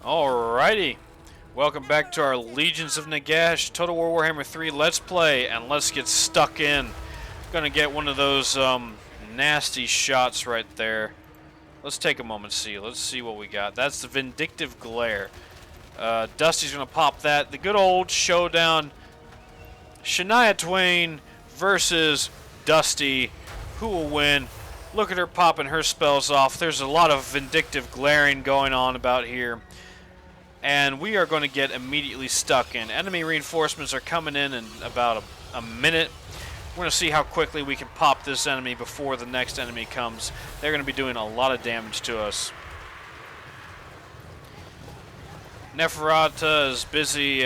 Alrighty, welcome back to our Legions of Nagash Total War Warhammer 3 Let's Play, and let's get stuck in. Gonna get one of those nasty shots right there. Let's take a moment to see. Let's see what we got. That's the Vindictive Glare. Dusty's gonna pop that. The good old showdown. Shinia Twain versus Dusty. Who will win? Look at her popping her spells off. There's a lot of vindictive glaring going on about here. And we are going to get immediately stuck in. Enemy reinforcements are coming in about a minute. We're going to see how quickly we can pop this enemy before the next enemy comes. They're going to be doing a lot of damage to us. Neferata is busy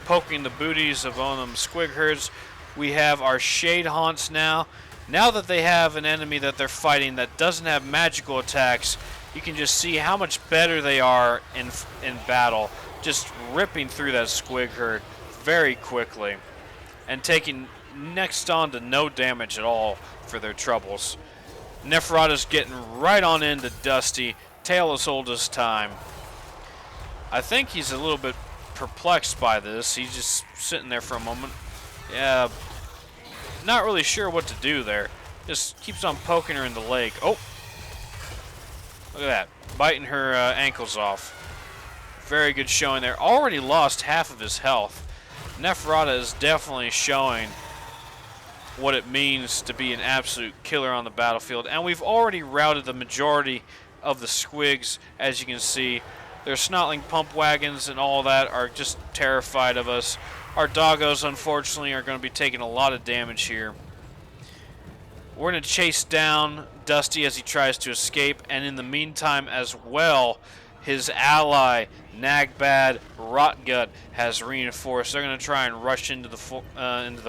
poking the booties of one of them squig herds. We have our shade haunts now. Now that they have an enemy that they're fighting that doesn't have magical attacks, you can just see how much better they are in battle. Just ripping through that squig herd very quickly and taking next on to no damage at all for their troubles. Neferata's getting right on into Dusty, tail as old as time. I think he's a little bit perplexed by this. He's just sitting there for a moment. Yeah, not really sure what to do there. Just keeps on poking her in the leg. Oh! Look at that. Biting her ankles off. Very good showing there. Already lost half of his health. Neferata is definitely showing what it means to be an absolute killer on the battlefield. And we've already routed the majority of the squigs, as you can see. Their snotling pump wagons and all that are just terrified of us. Our doggos, unfortunately, are going to be taking a lot of damage here. We're going to chase down Dusty as he tries to escape, and in the meantime as well, his ally, Nagbad Rotgut, has reinforced. They're going to try and rush into the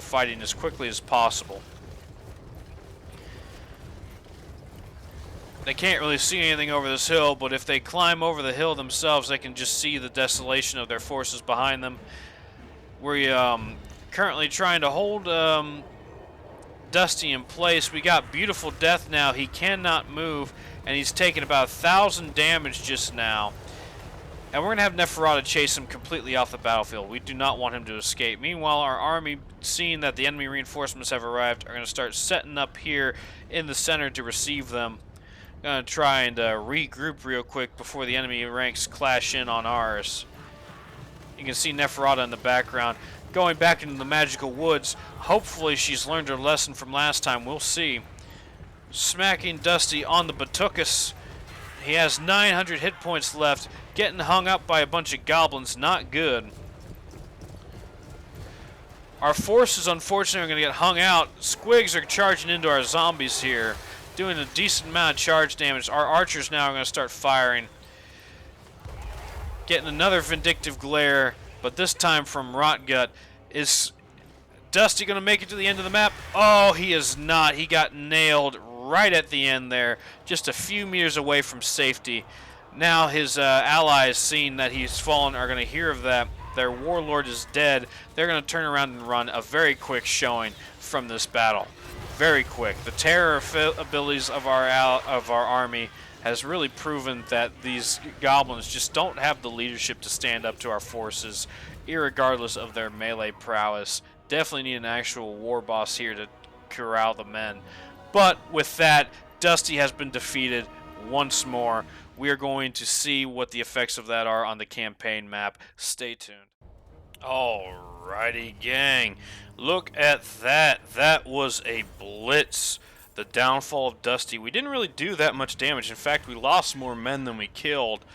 fighting as quickly as possible. They can't really see anything over this hill, but if they climb over the hill themselves, they can just see the desolation of their forces behind them. We're currently trying to hold Dusty in place. We got Beautiful Death now. He cannot move, and he's taken about 1,000 damage just now. And we're going to have Neferata chase him completely off the battlefield. We do not want him to escape. Meanwhile, our army, seeing that the enemy reinforcements have arrived, are going to start setting up here in the center to receive them. Going to try and regroup real quick before the enemy ranks clash in on ours. You can see Neferata in the background going back into the magical woods. Hopefully she's learned her lesson from last time. We'll see. Smacking Dusty on the Batukas. He has 900 hit points left. Getting hung up by a bunch of goblins. Not good. Our forces, unfortunately, are going to get hung out. Squigs are charging into our zombies here, doing a decent amount of charge damage. Our archers now are going to start firing. Getting another Vindictive Glare, but this time from Rotgut. Is Dusty going to make it to the end of the map? Oh, he is not. He got nailed right at the end there, just a few meters away from safety. Now his allies, seeing that he's fallen, are going to hear of that. Their warlord is dead. They're going to turn around and run. A very quick showing from this battle. Very quick. The terror abilities of our army has really proven that these goblins just don't have the leadership to stand up to our forces, irregardless of their melee prowess. Definitely need an actual war boss here to corral the men. But with that, Dusty has been defeated once more. We are going to see what the effects of that are on the campaign map. Stay tuned. Alrighty, gang. Look at that. That was a blitz. The downfall of Dusty. We didn't really do that much damage. In fact, we lost more men than we killed.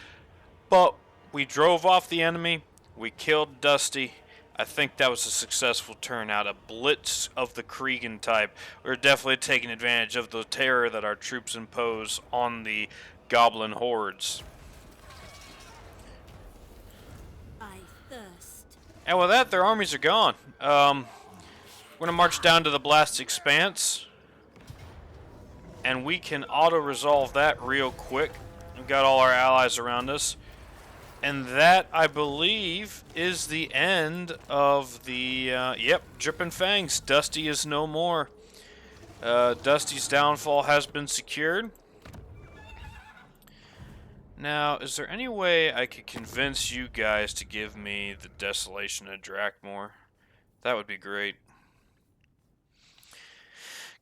But we drove off the enemy. We killed Dusty. I think that was a successful turnout. A blitz of the Kriegan type. We're definitely taking advantage of the terror that our troops impose on the goblin hordes. I thirst. And with that, their armies are gone. We're going to march down to the Blast Expanse. And we can auto-resolve that real quick. We've got all our allies around us. And that, I believe, is the end of the, yep, Drippin' Fangs. Dusty is no more. Dusty's downfall has been secured. Now, is there any way I could convince you guys to give me the Desolation of Drakmor? That would be great.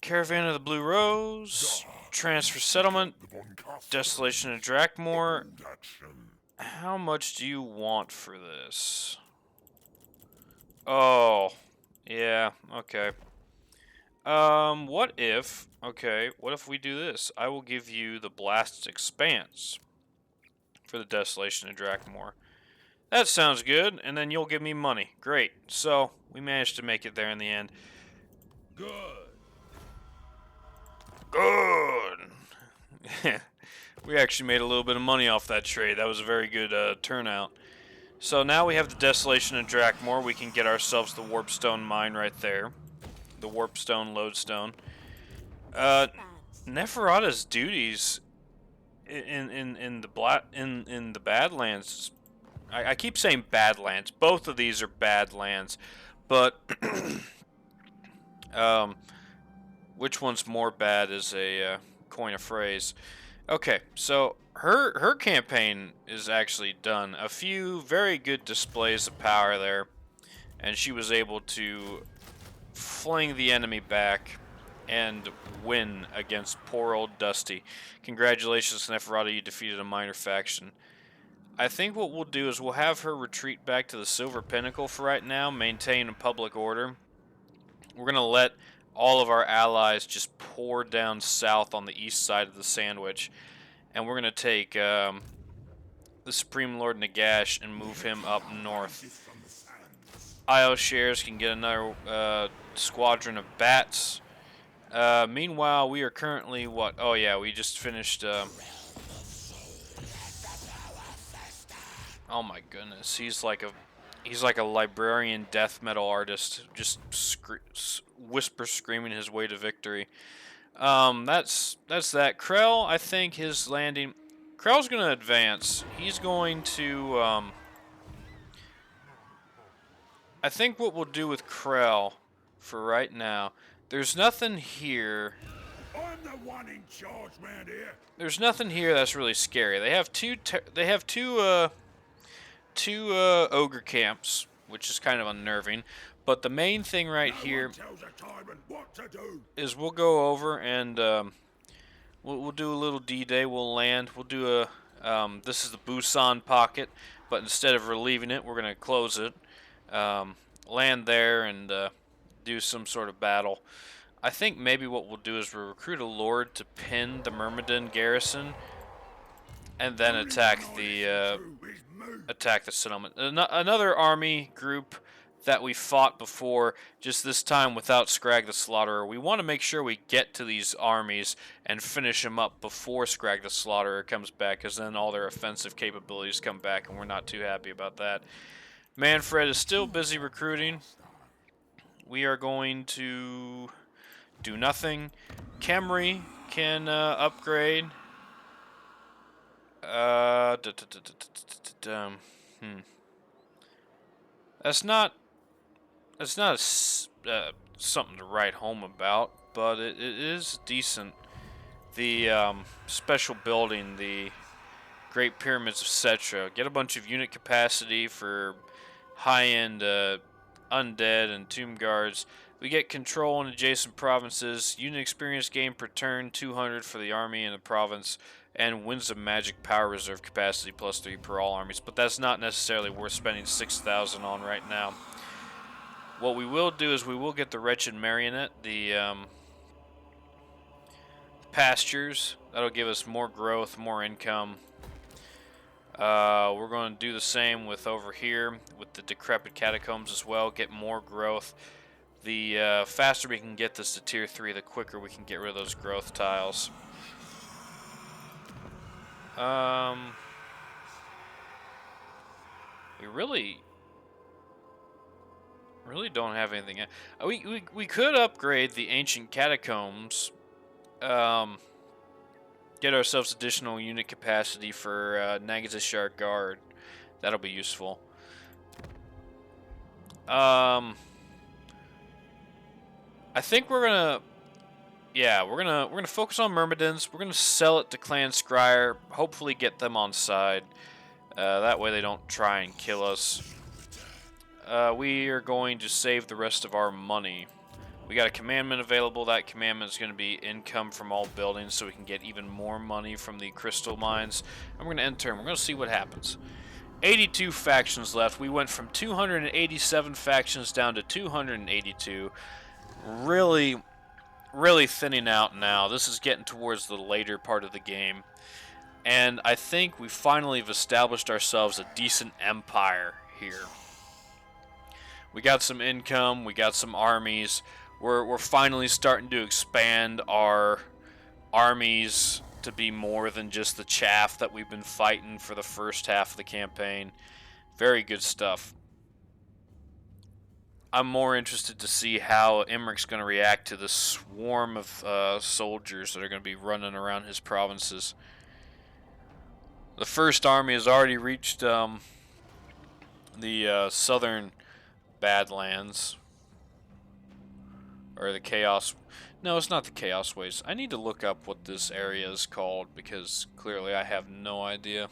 Caravan of the Blue Rose, Transfer Settlement, Desolation of Drakmor. How much do you want for this? Oh, yeah, okay. What if we do this? I will give you the Blasted Expanse for the Desolation of Drakmor. That sounds good, and then you'll give me money. Great. So, we managed to make it there in the end. Good. Good! We actually made a little bit of money off that trade. That was a very good turnout. So now we have the Desolation of Drakmor. We can get ourselves the Warpstone mine right there. The Warpstone Lodestone. Neferata's duties in the Badlands. I keep saying Badlands. Both of these are Badlands, but which one's more bad is a coin of phrase. Okay, so her campaign is actually done. A few very good displays of power there, and she was able to fling the enemy back and win against poor old Dusty. Congratulations, Neferata, you defeated a minor faction. I think what we'll do is we'll have her retreat back to the Silver Pinnacle for right now, maintain a public order. We're going to let all of our allies just pour down south on the east side of the sandwich, and we're going to take the Supreme Lord Nagash and move him up north. Io Shares can get another squadron of bats. Meanwhile, we are currently what? Oh yeah, we just finished. Oh my goodness, he's like a librarian death metal artist, just whisper screaming his way to victory. That's that. Krell, I think his landing. Krell's gonna advance. He's going to. I think what we'll do with Krell, for right now, there's nothing here. I'm the one in charge round here. There's nothing here that's really scary. They have two ogre camps, which is kind of unnerving. But the main thing right here is we'll go over and we'll do a little D-Day. We'll land. We'll do a this is the Busan pocket, but instead of relieving it, we're gonna close it. Land there and do some sort of battle. I think maybe what we'll do is we'll recruit a lord to pin the Myrmidon garrison, and then attack the settlement. Another army group that we fought before, just this time without Scrag the Slaughterer. We want to make sure we get to these armies and finish them up before Scrag the Slaughterer comes back, because then all their offensive capabilities come back, and we're not too happy about that. Manfred is still busy recruiting. We are going to do nothing. Kemri can upgrade. That's not something to write home about, but it is decent. The special building, the Great Pyramids of Cetra, get a bunch of unit capacity for high-end undead and tomb guards. We get control in adjacent provinces. Unit experience gain per turn, 200 for the army in the province, and wins of magic power reserve capacity +3 per all armies. But that's not necessarily worth spending 6,000 on right now. What we will do is we will get the Wretched Marionette, the pastures. That'll give us more growth, more income. We're going to do the same with over here with the Decrepit Catacombs as well. Get more growth. The faster we can get this to tier 3, the quicker we can get rid of those growth tiles. We really don't have anything. We could upgrade the Ancient Catacombs. Get ourselves additional unit capacity for Nagash Guard. That'll be useful. I think we're gonna yeah, we're gonna focus on Myrmidons. We're gonna sell it to Clan Scryer. Hopefully, get them on side. That way, they don't try and kill us. We are going to save the rest of our money. We got a commandment available. That commandment is going to be income from all buildings, so we can get even more money from the crystal mines. And we're going to end turn. We're going to see what happens. 82 factions left. We went from 287 factions down to 282. Really, really thinning out now. This is getting towards the later part of the game. And I think we finally have established ourselves a decent empire here. We got some income. We got some armies. We're finally starting to expand our armies to be more than just the chaff that we've been fighting for the first half of the campaign. Very good stuff. I'm more interested to see how Emmerich's going to react to the swarm of soldiers that are going to be running around his provinces. The first army has already reached the southern Badlands. Or the Chaos... No, it's not the Chaos Waste. I need to look up what this area is called, because clearly I have no idea.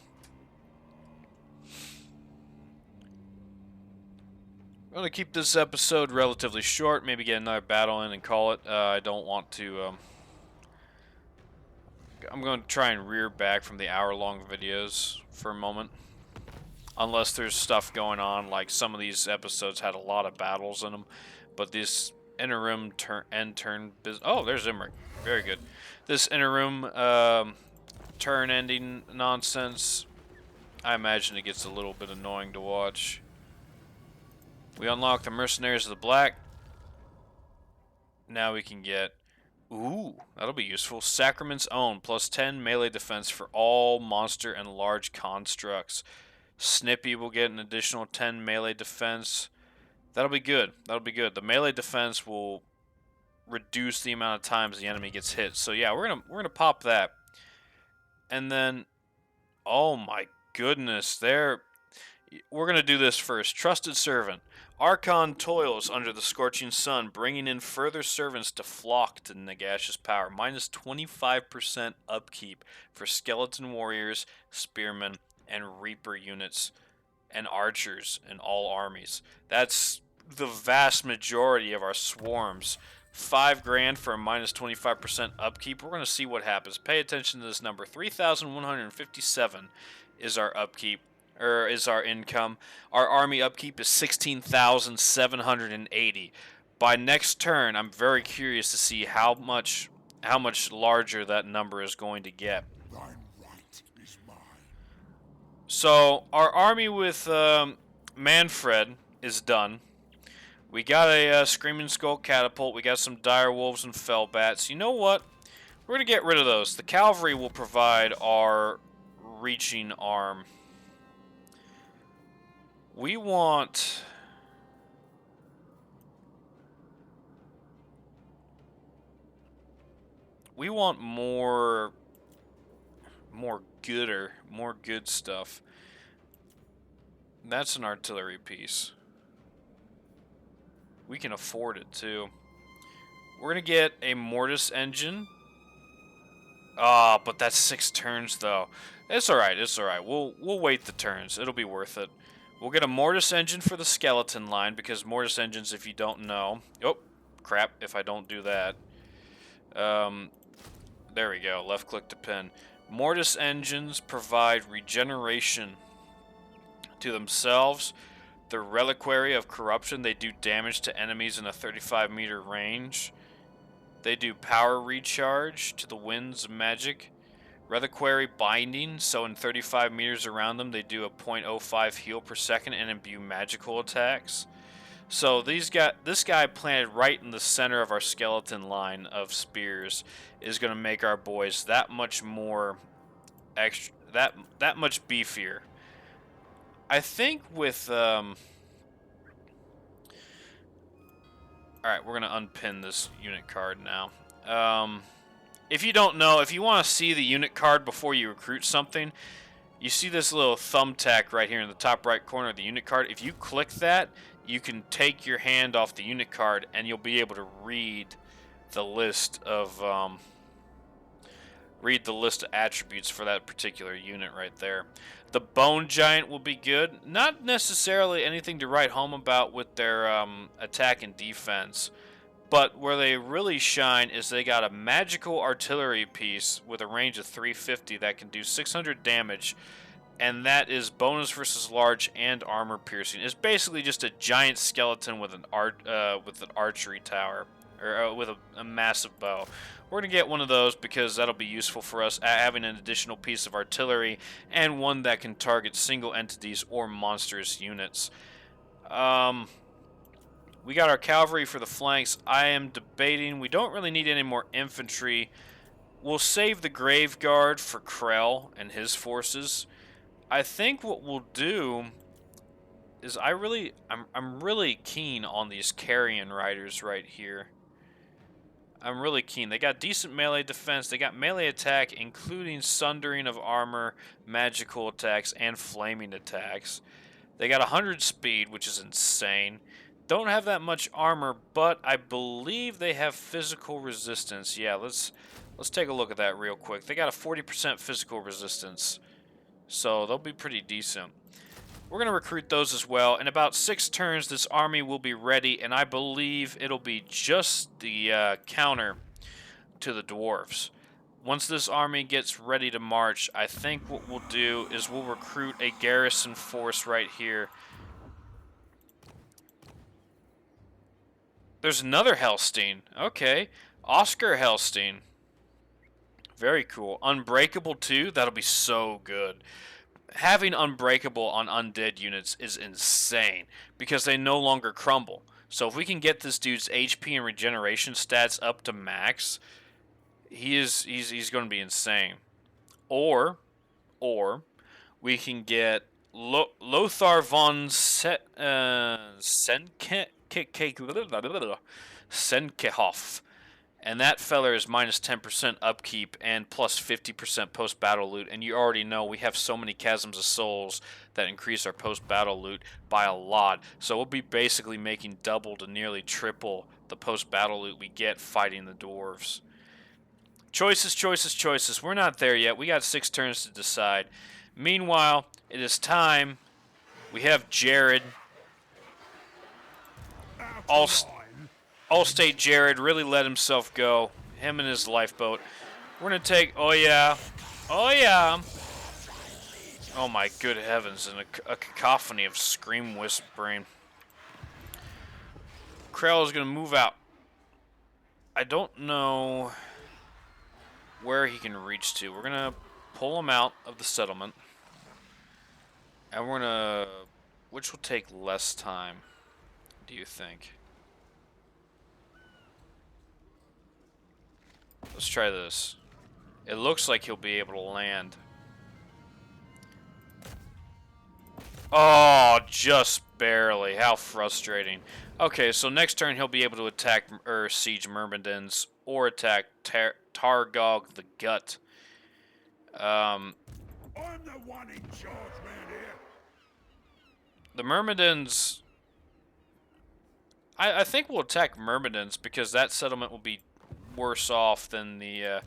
I'm going to keep this episode relatively short, maybe get another battle in and call it. I don't want to... I'm going to try and rear back from the hour-long videos for a moment. Unless there's stuff going on, like some of these episodes had a lot of battles in them. But this interim end turn business... Oh, there's Emmerich. Very good. This interim turn ending nonsense, I imagine it gets a little bit annoying to watch. We unlock the Mercenaries of the Black. Now we can get... Ooh, that'll be useful. Sacrament's Own, plus 10 melee defense for all monster and large constructs. Snippy will get an additional 10 melee defense. That'll be good. That'll be good. The melee defense will reduce the amount of times the enemy gets hit. So yeah, we're gonna pop that. And then, oh my goodness, we're gonna do this first. Trusted Servant. Archon toils under the scorching sun, bringing in further servants to flock to Nagash's power. Minus 25% upkeep for skeleton warriors, spearmen, and reaper units, and archers in all armies. That's the vast majority of our swarms. 5 grand for a minus 25% upkeep. We're going to see what happens. Pay attention to this number. 3,157 is our upkeep. Is our income. Our army upkeep is 16,780. By next turn, I'm very curious to see how much larger that number is going to get. Thine right is mine. So our army with Manfred is done. We got a Screaming Skull catapult. We got some dire wolves and fell bats. You know what? We're gonna get rid of those. The cavalry will provide our reaching arm. We want more good stuff. That's an artillery piece. We can afford it too. We're gonna get a mortis engine. But that's 6 turns though. It's alright, it's alright. We'll wait the turns. It'll be worth it. We'll get a mortis engine for the skeleton line, because mortis engines, if you don't know... Oh, crap, if I don't do that. There we go, left click to pin. Mortis engines provide regeneration to themselves. The Reliquary of Corruption, they do damage to enemies in a 35-meter range. They do power recharge to the wind's magic. Reliquary Binding, so in 35 meters around them, they do a 0.05 heal per second and imbue magical attacks. So this guy planted right in the center of our skeleton line of spears is going to make our boys that much more extra, that much beefier. I think with all right, we're going to unpin this unit card now. If you don't know, if you want to see the unit card before you recruit something, you see this little thumbtack right here in the top right corner of the unit card. If you click that, you can take your hand off the unit card and you'll be able to read the list of read the list of attributes for that particular unit right there. The Bone Giant will be good. Not necessarily anything to write home about with their attack and defense, but where they really shine is they got a magical artillery piece with a range of 350 that can do 600 damage, and that is bonus versus large and armor piercing. It's basically just a giant skeleton with an archery tower, or with a massive bow. We're going to get one of those because that'll be useful for us, having an additional piece of artillery and one that can target single entities or monstrous units. We got our cavalry for the flanks. I am debating, we don't really need any more infantry. We'll save the Grave Guard for Krell and his forces. I think what we'll do is I'm really keen on these carrion riders right here. I'm really keen. They got decent melee defense. They got melee attack, including sundering of armor, magical attacks, and flaming attacks. They got 100 speed, which is insane. Don't have that much armor, but I believe they have physical resistance. Yeah, let's take a look at that real quick. They got a 40% physical resistance, so they'll be pretty decent. We're going to recruit those as well. In about 6 turns, this army will be ready, and I believe it'll be just the counter to the dwarves. Once this army gets ready to march, I think what we'll do is we'll recruit a garrison force right here. There's another Hellstein. Okay. Oscar Hellstein. Very cool. Unbreakable too? That'll be so good. Having Unbreakable on undead units is insane because they no longer crumble. So if we can get this dude's HP and regeneration stats up to max, he's going to be insane. Or we can get Lothar von Senkehoff. And that feller is minus 10% upkeep and plus 50% post-battle loot. And you already know we have so many Chasms of Souls that increase our post-battle loot by a lot. So we'll be basically making double to nearly triple the post-battle loot we get fighting the dwarves. Choices, choices, choices. We're not there yet. We got 6 turns to decide. Meanwhile, it is time. We have Jared. All-State Jared really let himself go. Him and his lifeboat. We're going to take... Oh, yeah. Oh, yeah. Oh, my good heavens. And a cacophony of scream whispering. Krell is going to move out. I don't know where he can reach to. We're going to pull him out of the settlement. And we're going to... Which will take less time, do you think? Let's try this. It looks like he'll be able to land. Oh, just barely. How frustrating. Okay, so next turn he'll be able to attack or siege Myrmidons or attack Targog the Gut. I'm the one in charge man here. The Myrmidons... I think we'll attack Myrmidons because that settlement will be worse off than the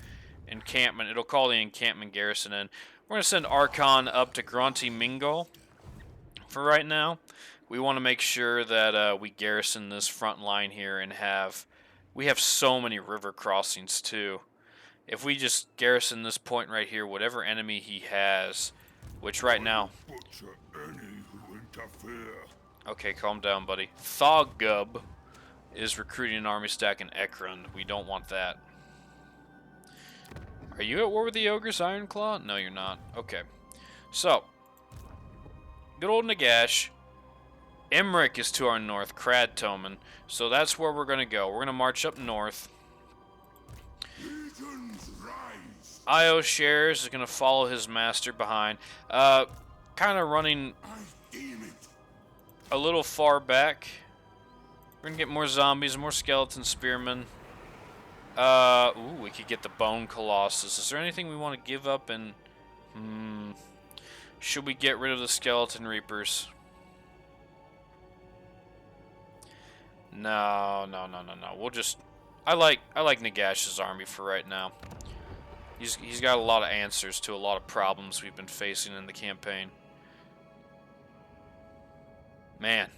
encampment. It'll call the encampment garrison in. We're going to send Archon up to Grunty Mingo for right now. We want to make sure that we garrison this front line here and we have so many river crossings too. If we just garrison this point right here, whatever enemy he has, which right now... Butcher any who interfere. Okay, calm down, buddy. Thoggub is recruiting an army stack in Ekron. We don't want that. Are you at war with the Ogres, Ironclaw? No, you're not. Okay. So, good old Nagash. Emmerich is to our north, Kradtomen. So that's where we're going to go. We're going to march up north. Legions rise. Io Shares is going to follow his master behind. Kind of running I deem it. a little far back. We're going to get more zombies, more skeleton spearmen. Ooh, we could get the Bone Colossus. Is there anything we want to give up and... Should we get rid of the Skeleton Reapers? No. We'll just... I like Nagash's army for right now. He's got a lot of answers to a lot of problems we've been facing in the campaign. Man,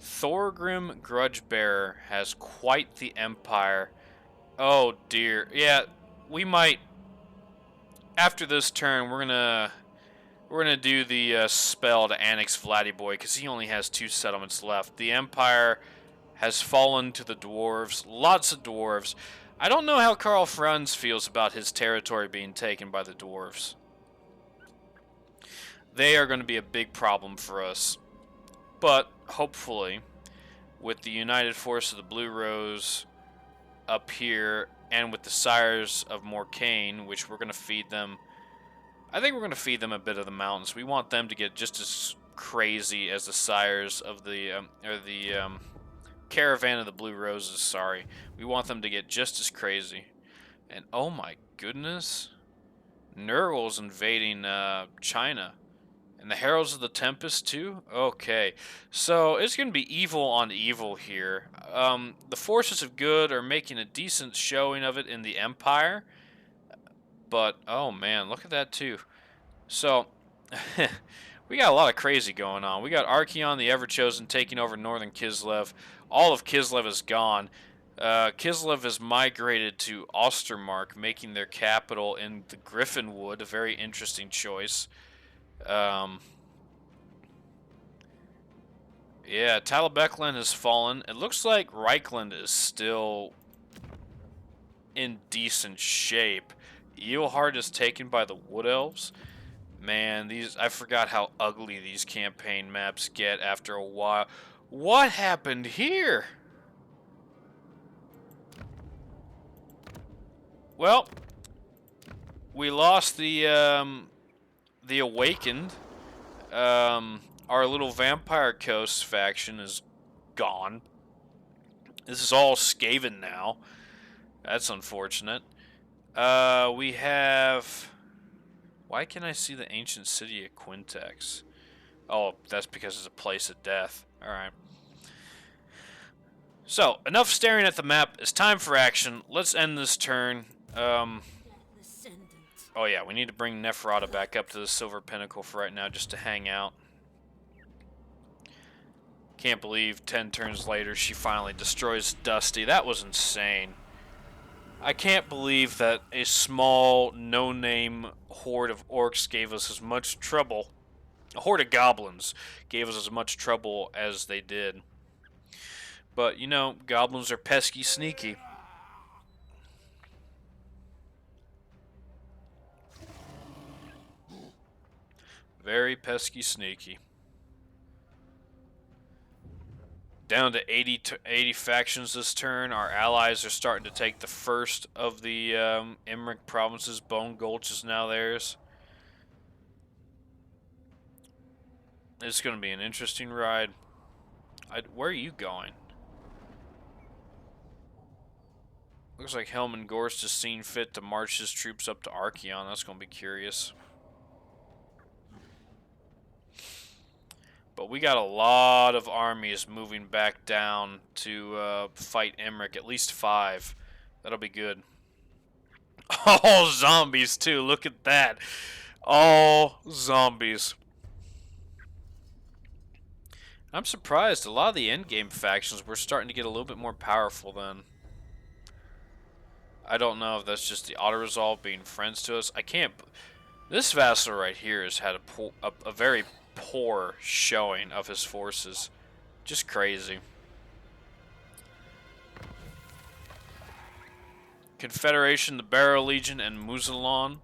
Thorgrim Grudgebearer has quite the empire. Oh dear. Yeah, we might after this turn we're gonna do the spell to annex Vladiboy because he only has 2 settlements left. The empire has fallen to the dwarves. Lots of dwarves. I don't know how Karl Franz feels about his territory being taken by the dwarves. They are going to be a big problem for us. But hopefully, with the united force of the Blue Rose up here, and with the Sires of Morcaine, which we're going to feed them, I think we're going to feed them a bit of the mountains. We want them to get just as crazy as the Sires of the Caravan of the Blue Roses, sorry. We want them to get just as crazy. And oh my goodness, Nurgle's invading China. And the Heralds of the Tempest too? Okay. So it's going to be evil on evil here. The forces of good are making a decent showing of it in the Empire. But, oh man, look at that too. So, we got a lot of crazy going on. We got Archeon the Everchosen taking over northern Kislev. All of Kislev is gone. Kislev has migrated to Ostermark, making their capital in the Griffinwood, a very interesting choice. Yeah, Talabeclan has fallen. It looks like Reichland is still in decent shape. Eilhard is taken by the Wood Elves. Man, I forgot how ugly these campaign maps get after a while. What happened here? Well, we lost the Awakened. Our little Vampire Coast faction is gone. This is all Skaven now. That's unfortunate. We have... Why can I see the ancient city of Quintex? Oh, that's because it's a place of death. Alright. So, enough staring at the map. It's time for action. Let's end this turn. Oh yeah, we need to bring Neferata back up to the Silver Pinnacle for right now just to hang out. Can't believe 10 turns later she finally destroys Dusty. That was insane. I can't believe that a small, no-name horde of orcs gave us as much trouble. A horde of goblins gave us as much trouble as they did. But, you know, goblins are pesky sneaky. Very pesky sneaky. Down to 80 factions this turn. Our allies are starting to take the first of the Emmerich provinces. Bone Gulch is now theirs. It's going to be an interesting ride. Where are you going? Looks like Helman Gorst has seen fit to march his troops up to Archeon. That's going to be curious. But we got a lot of armies moving back down to fight Emmerich. At least 5. That'll be good. All zombies, too. Look at that. All zombies. I'm surprised. A lot of the endgame factions were starting to get a little bit more powerful then. I don't know if that's just the auto-resolve being friends to us. I can't... This vassal right here has had a very poor showing of his forces. Just crazy. Confederation, the Barrow Legion, and Muzalon.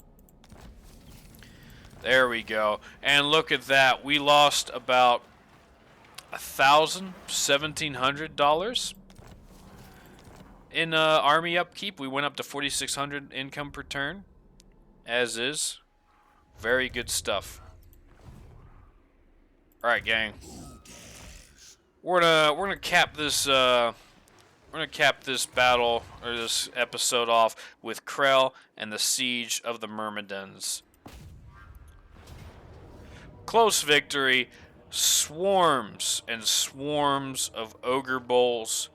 There we go. And look at that. We lost about $1,700 in army upkeep. We went up to 4,600 income per turn. As is. Very good stuff. Alright, gang. We're gonna cap this battle or this episode off with Krell and the Siege of the Myrmidons. Close victory. Swarms and swarms of ogre bulls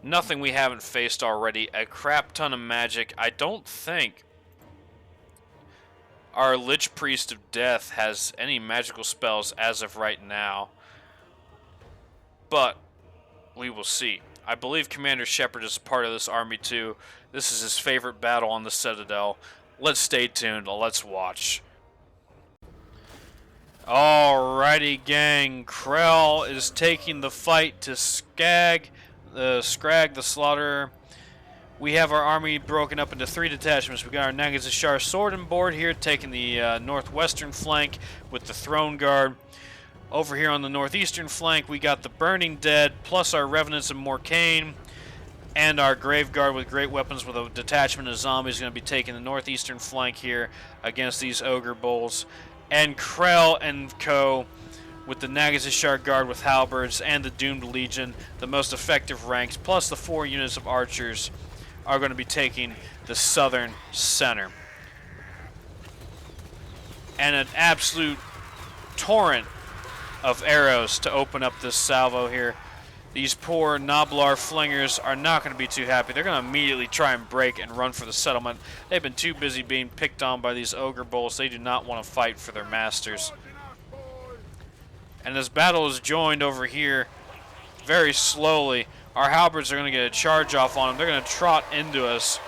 Nothing we haven't faced already. A crap ton of magic. I don't think our Lich Priest of Death has any magical spells as of right now. But we will see. I believe Commander Shepard is a part of this army too. This is his favorite battle on the Citadel. Let's stay tuned. Let's watch. Alrighty, gang. Krell is taking the fight to Scrag the Slaughterer. We have our army broken up into 3 detachments. We got our Nagash sword and board here, taking the northwestern flank with the Throne Guard. Over here on the northeastern flank, we got the Burning Dead, plus our Revenants and Morcane, and our Grave Guard with great weapons with a detachment of zombies going to be taking the northeastern flank here against these Ogre Bulls. And Krell and co. with the Nagash Guard with halberds and the Doomed Legion, the most effective ranks, plus the 4 units of archers, are going to be taking the southern center. And an absolute torrent of arrows to open up this salvo here. These poor Noblar flingers are not going to be too happy. They're going to immediately try and break and run for the settlement. They've been too busy being picked on by these Ogre Bulls. They do not want to fight for their masters. And this battle is joined over here very slowly. Our halberds are going to get a charge off on them. They're going to trot into us.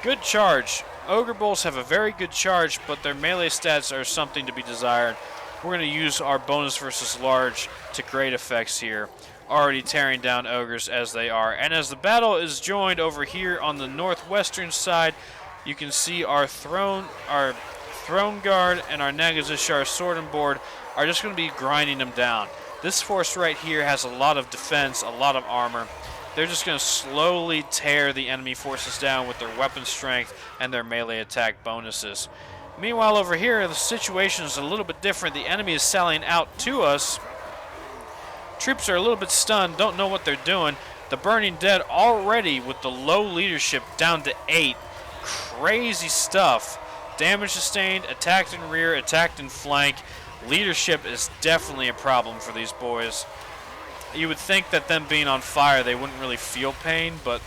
Good charge. Ogre Bulls have a very good charge, but their melee stats are something to be desired. We're going to use our bonus versus large to great effects here, already tearing down ogres as they are. And as the battle is joined over here on the northwestern side, you can see our Throne Guard and our Nagash sword and board are just going to be grinding them down. This force right here has a lot of defense, a lot of armor. They're just going to slowly tear the enemy forces down with their weapon strength and their melee attack bonuses. Meanwhile, over here, the situation is a little bit different. The enemy is sallying out to us. Troops are a little bit stunned, don't know what they're doing. The Burning Dead already with the low leadership down to 8. Crazy stuff. Damage sustained, attacked in rear, attacked in flank. Leadership is definitely a problem for these boys. You would think that them being on fire, they wouldn't really feel pain, but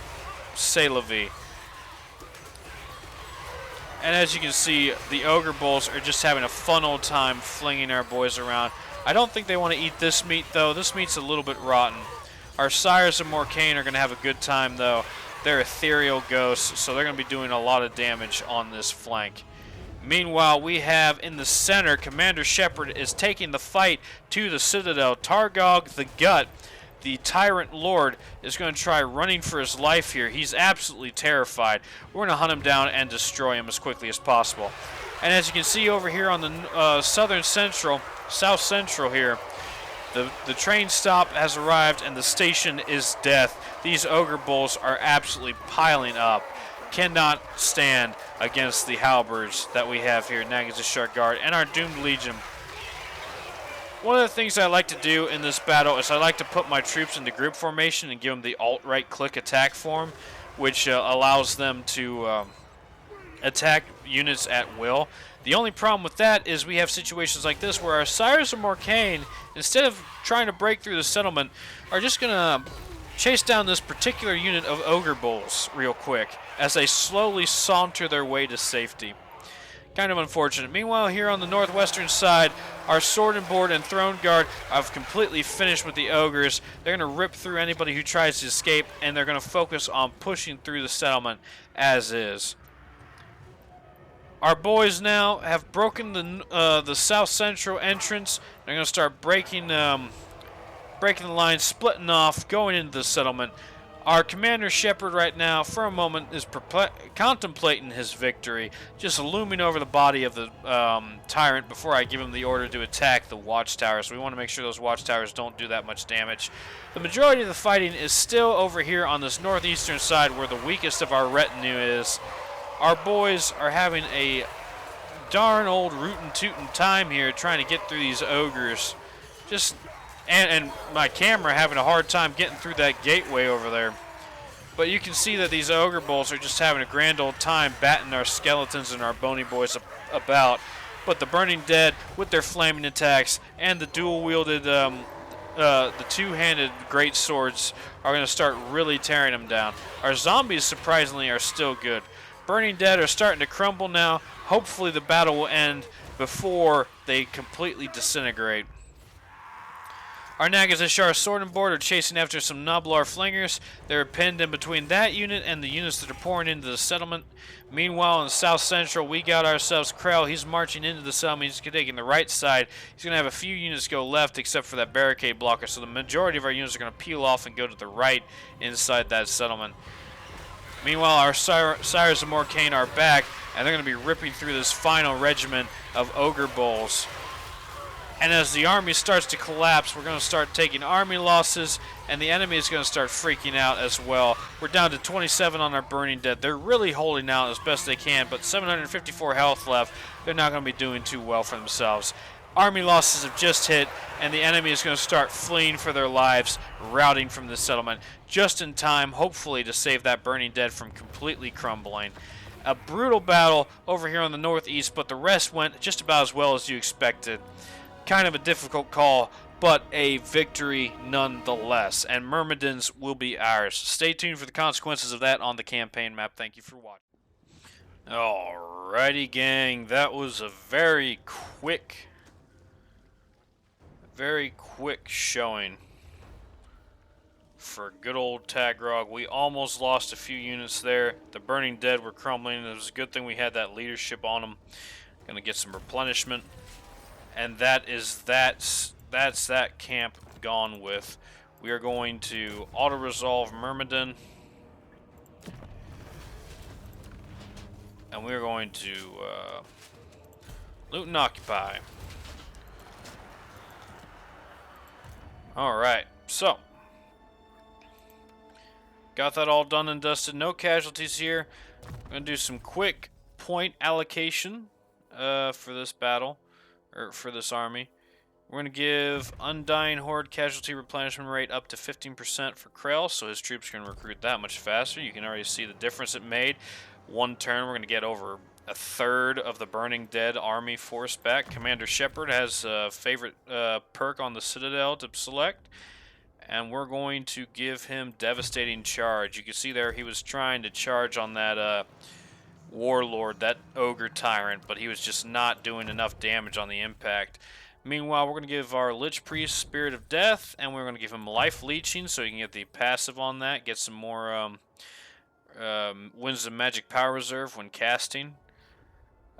c'est la vie. And as you can see, the Ogre Bulls are just having a fun old time flinging our boys around. I don't think they want to eat this meat, though. This meat's a little bit rotten. Our Sires of Morcane are going to have a good time, though. They're ethereal ghosts, so they're going to be doing a lot of damage on this flank. Meanwhile, we have in the center, Commander Shepard is taking the fight to the Citadel. Targog the Gut, the Tyrant Lord, is going to try running for his life here. He's absolutely terrified. We're going to hunt him down and destroy him as quickly as possible. And as you can see over here on the south central here, the train stop has arrived and the station is death. These Ogre Bulls are absolutely piling up. Cannot stand against the halberds that we have here, Nagash Guard, and our Doomed Legion. One of the things I like to do in this battle is I like to put my troops into group formation and give them the alt-right click attack form, which allows them to attack units at will. The only problem with that is we have situations like this where our Sires of Morcane, instead of trying to break through the settlement, are just going to chase down this particular unit of Ogre Bulls real quick as they slowly saunter their way to safety. Kind of unfortunate. Meanwhile, here on the northwestern side, our Sword and Board and Throne Guard have completely finished with the Ogres. They're going to rip through anybody who tries to escape, and they're going to focus on pushing through the settlement as is. Our boys now have broken the south central entrance. They're going to start breaking the line, splitting off, going into the settlement. Our Commander Shepard right now, for a moment, is contemplating his victory, just looming over the body of the tyrant before I give him the order to attack the watchtowers. We want to make sure those watchtowers don't do that much damage. The majority of the fighting is still over here on this northeastern side where the weakest of our retinue is. Our boys are having a darn old rootin' tootin' time here trying to get through these ogres. And my camera having a hard time getting through that gateway over there. But you can see that these Ogre Bulls are just having a grand old time batting our skeletons and our bony boys about. But the Burning Dead, with their flaming attacks and the dual-wielded the two-handed great swords are going to start really tearing them down. Our zombies, surprisingly, are still good. Burning Dead are starting to crumble now. Hopefully the battle will end before they completely disintegrate. Our Nagash, our sword and board, are chasing after some Noblar flingers. They're pinned in between that unit and the units that are pouring into the settlement. Meanwhile, in South Central, we got ourselves Krell. He's marching into the settlement. He's taking the right side. He's going to have a few units go left except for that barricade blocker. So the majority of our units are going to peel off and go to the right inside that settlement. Meanwhile, our Sires of Morcane are back, and they're going to be ripping through this final regiment of Ogre Bulls. And as the army starts to collapse, we're going to start taking army losses, and the enemy is going to start freaking out as well. We're down to 27 on our Burning Dead. They're really holding out as best they can, but 754 health left. They're not going to be doing too well for themselves. Army losses have just hit, and the enemy is going to start fleeing for their lives, routing from the settlement, just in time, hopefully, to save that Burning Dead from completely crumbling. A brutal battle over here on the northeast, but the rest went just about as well as you expected. Kind of a difficult call, but a victory nonetheless, and Myrmidons will be ours. Stay tuned for the consequences of that on the campaign map. Thank you for watching. Alrighty, gang, that was a very quick showing for good old Tagrog. We almost lost a few units there. The Burning Dead were crumbling. It was a good thing we had that leadership on them. Gonna get some replenishment. And that's that camp gone with. We are going to auto-resolve Myrmidon. And we are going to loot and occupy. Alright, so. Got that all done and dusted. No casualties here. I'm going to do some quick point allocation for this battle. Or for this army. We're going to give Undying Horde casualty replenishment rate up to 15% for Krell, so his troops can recruit that much faster. You can already see the difference it made. One turn, we're going to get over a third of the Burning Dead army force back. Commander Shepard has a favorite perk on the Citadel to select, and we're going to give him Devastating Charge. You can see there he was trying to charge on that Warlord, that Ogre Tyrant, but he was just not doing enough damage on the impact. Meanwhile, we're going to give our Lich Priest Spirit of Death, and we're going to give him Life Leeching so he can get the passive on that, get some more Wisdom Magic Power Reserve when casting.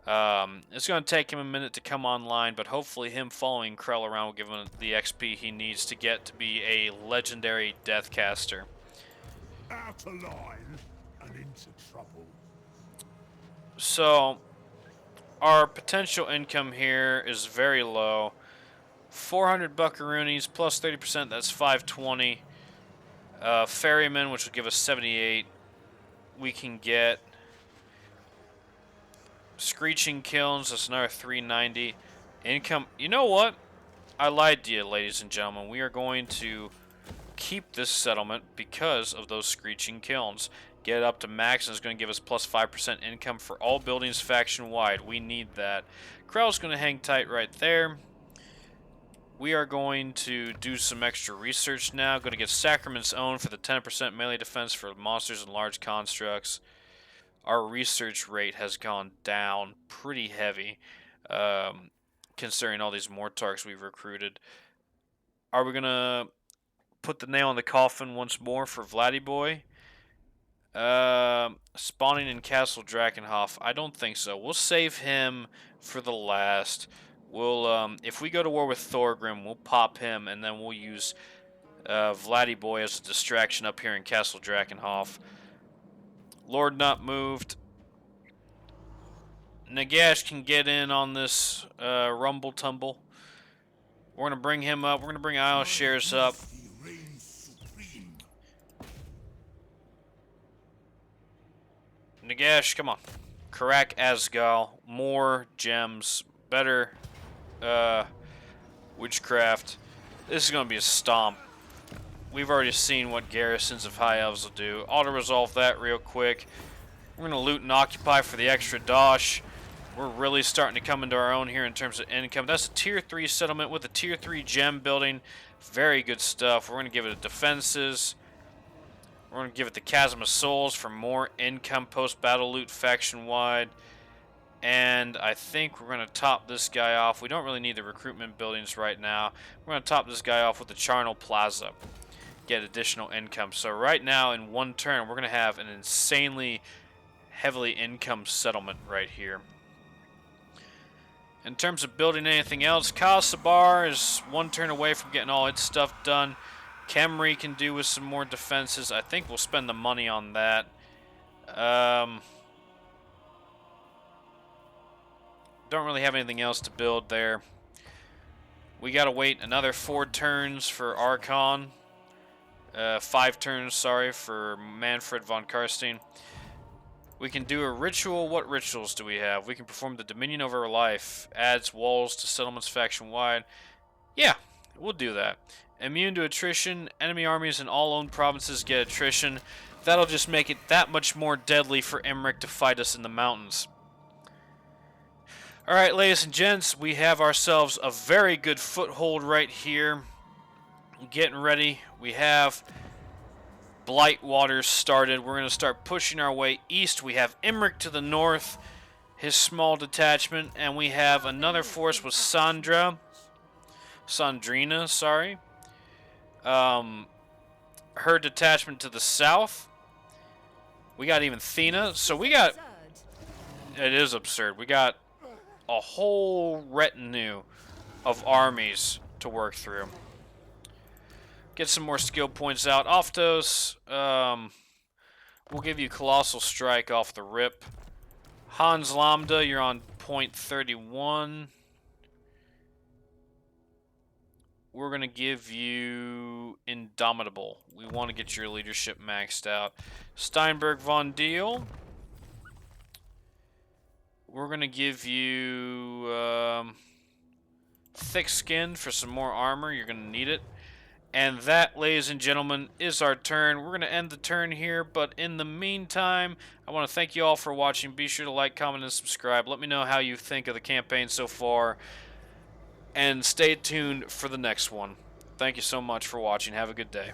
It's going to take him a minute to come online, but hopefully him following Krell around will give him the XP he needs to get to be a legendary Deathcaster. Out of line and into trouble. So, our potential income here is very low. 400 buckaroonies plus 30%, that's 520. Ferryman, which will give us 78. We can get Screeching Kilns, that's another 390. Income, you know what? I lied to you, ladies and gentlemen. We are going to keep this settlement because of those Screeching Kilns. Get it up to max, and it's going to give us plus 5% income for all buildings faction-wide. We need that. Krell's going to hang tight right there. We are going to do some extra research now. Going to get Sacrament's Own for the 10% melee defense for monsters and large constructs. Our research rate has gone down pretty heavy, considering all these Mortarks we've recruited. Are we going to put the nail in the coffin once more for Vladiboy? Spawning in Castle Drakenhof, I don't think so. We'll save him for the last. We'll, if we go to war with Thorgrim, we'll pop him, and then we'll use Vladiboy as a distraction up here in Castle Drakenhof. Lord not moved. Nagash can get in on this rumble tumble. We're going to bring him up. We're going to bring Isle Shares up. Nagash, come on. Karak Asgal. More gems. Better witchcraft. This is going to be a stomp. We've already seen what garrisons of High Elves will do. Auto-resolve that real quick. We're going to loot and occupy for the extra dosh. We're really starting to come into our own here in terms of income. That's a tier 3 settlement with a tier 3 gem building. Very good stuff. We're going to give it defenses. We're going to give it the Chasm of Souls for more income post-battle loot faction-wide. And I think we're going to top this guy off. We don't really need the recruitment buildings right now. We're going to top this guy off with the Charnel Plaza. Get additional income. So right now, in one turn, we're going to have an insanely heavily income settlement right here. In terms of building anything else, Kasabar is one turn away from getting all its stuff done. Khemri can do with some more defenses. I think we'll spend the money on that. Don't really have anything else to build there. We gotta wait another 4 turns for Archon. 5 turns, sorry, for Manfred von Karstein. We can do a ritual. What rituals do we have? We can perform the Dominion over life. Adds walls to settlements faction-wide. Yeah, we'll do that. Immune to attrition. Enemy armies in all owned provinces get attrition. That'll just make it that much more deadly for Emmerich to fight us in the mountains. Alright, ladies and gents, we have ourselves a very good foothold right here. Getting ready. We have Blight Waters started. We're going to start pushing our way east. We have Emmerich to the north, his small detachment, and we have another force with Sandrina, sorry. Her detachment to the south. We got even Thena. So we got... It is absurd. We got a whole retinue of armies to work through. Get some more skill points out. Oftos, we'll give you Colossal Strike off the rip. Hans Lambda, you're on point 31. We're going to give you Indomitable. We want to get your leadership maxed out. Steinberg von Deal. We're going to give you Thick Skin for some more armor. You're going to need it. And that, ladies and gentlemen, is our turn. We're going to end the turn here, but in the meantime, I want to thank you all for watching. Be sure to like, comment, and subscribe. Let me know how you think of the campaign so far, and stay tuned for the next one. Thank you so much for watching. Have a good day.